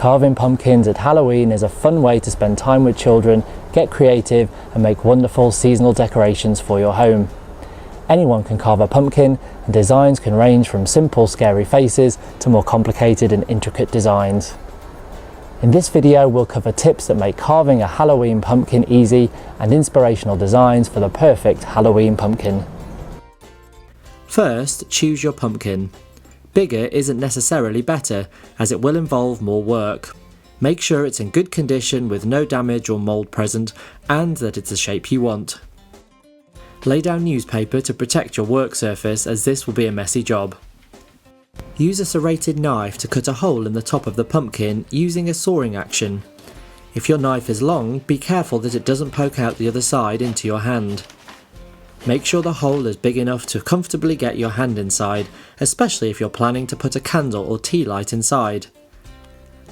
Carving pumpkins at Halloween is a fun way to spend time with children, get creative and make wonderful seasonal decorations for your home. Anyone can carve a pumpkin, and designs can range from simple scary faces to more complicated and intricate designs. In this video we'll cover tips that make carving a Halloween pumpkin easy and inspirational designs for the perfect Halloween pumpkin. First, choose your pumpkin. Bigger isn't necessarily better, as it will involve more work. Make sure it's in good condition with no damage or mould present, and that it's the shape you want. Lay down newspaper to protect your work surface, as this will be a messy job. Use a serrated knife to cut a hole in the top of the pumpkin using a sawing action. If your knife is long, be careful that it doesn't poke out the other side into your hand. Make sure the hole is big enough to comfortably get your hand inside, especially if you're planning to put a candle or tea light inside.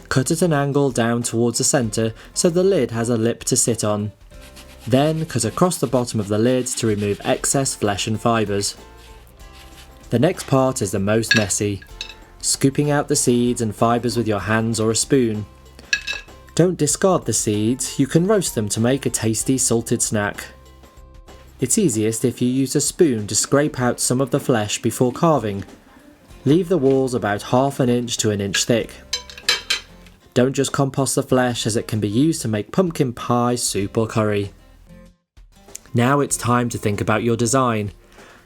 Cut at an angle down towards the centre so the lid has a lip to sit on. Then cut across the bottom of the lid to remove excess flesh and fibres. The next part is the most messy, scooping out the seeds and fibres with your hands or a spoon. Don't discard the seeds, you can roast them to make a tasty salted snack. It's easiest if you use a spoon to scrape out some of the flesh before carving. Leave the walls about ½ inch to 1 inch thick. Don't just compost the flesh, as it can be used to make pumpkin pie, soup or curry. Now it's time to think about your design.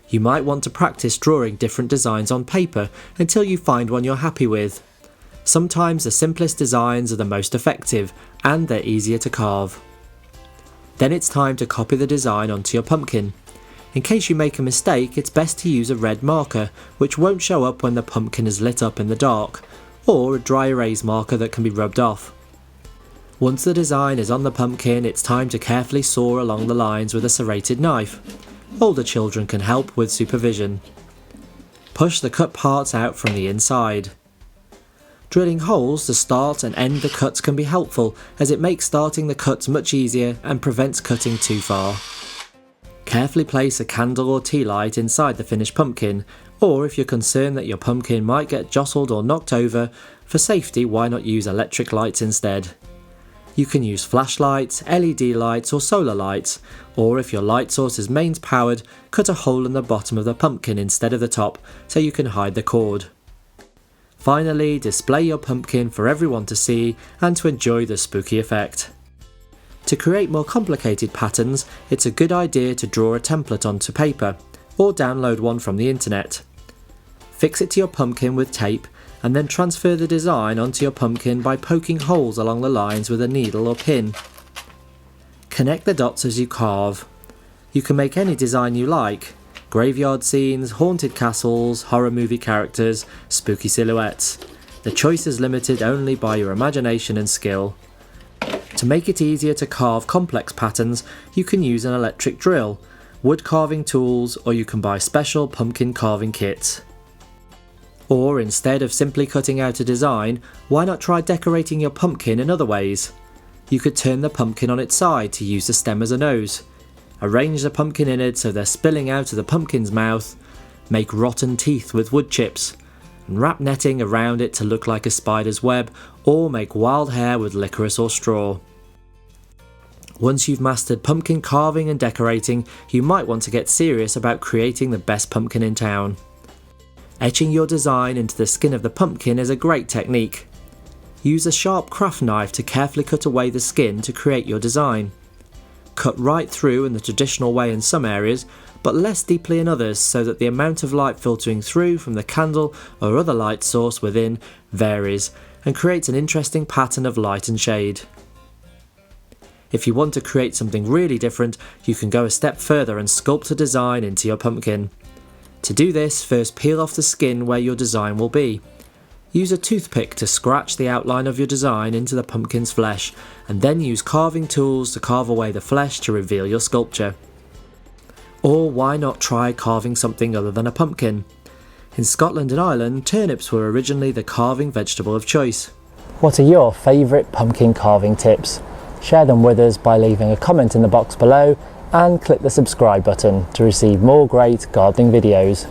You might want to practice drawing different designs on paper until you find one you're happy with. Sometimes the simplest designs are the most effective, and they're easier to carve. Then it's time to copy the design onto your pumpkin. In case you make a mistake, it's best to use a red marker, which won't show up when the pumpkin is lit up in the dark, or a dry erase marker that can be rubbed off. Once the design is on the pumpkin, it's time to carefully saw along the lines with a serrated knife. Older children can help with supervision. Push the cut parts out from the inside. Drilling holes to start and end the cuts can be helpful, as it makes starting the cuts much easier and prevents cutting too far. Carefully place a candle or tea light inside the finished pumpkin, or if you're concerned that your pumpkin might get jostled or knocked over, for safety why not use electric lights instead. You can use flashlights, LED lights or solar lights, or if your light source is mains powered, cut a hole in the bottom of the pumpkin instead of the top so you can hide the cord. Finally, display your pumpkin for everyone to see and to enjoy the spooky effect. To create more complicated patterns, it's a good idea to draw a template onto paper, or download one from the internet. Fix it to your pumpkin with tape, and then transfer the design onto your pumpkin by poking holes along the lines with a needle or pin. Connect the dots as you carve. You can make any design you like: graveyard scenes, haunted castles, horror movie characters, spooky silhouettes. The choice is limited only by your imagination and skill. To make it easier to carve complex patterns, you can use an electric drill, wood carving tools, or you can buy special pumpkin carving kits. Or instead of simply cutting out a design, why not try decorating your pumpkin in other ways? You could turn the pumpkin on its side to use the stem as a nose. Arrange the pumpkin innards so they're spilling out of the pumpkin's mouth. Make rotten teeth with wood chips. And wrap netting around it to look like a spider's web, or make wild hair with licorice or straw. Once you've mastered pumpkin carving and decorating, you might want to get serious about creating the best pumpkin in town. Etching your design into the skin of the pumpkin is a great technique. Use a sharp craft knife to carefully cut away the skin to create your design. Cut right through in the traditional way in some areas, but less deeply in others, so that the amount of light filtering through from the candle or other light source within varies and creates an interesting pattern of light and shade. If you want to create something really different, you can go a step further and sculpt a design into your pumpkin. To do this, first peel off the skin where your design will be. Use a toothpick to scratch the outline of your design into the pumpkin's flesh, and then use carving tools to carve away the flesh to reveal your sculpture. Or why not try carving something other than a pumpkin? In Scotland and Ireland, turnips were originally the carving vegetable of choice. What are your favourite pumpkin carving tips? Share them with us by leaving a comment in the box below, and click the subscribe button to receive more great gardening videos.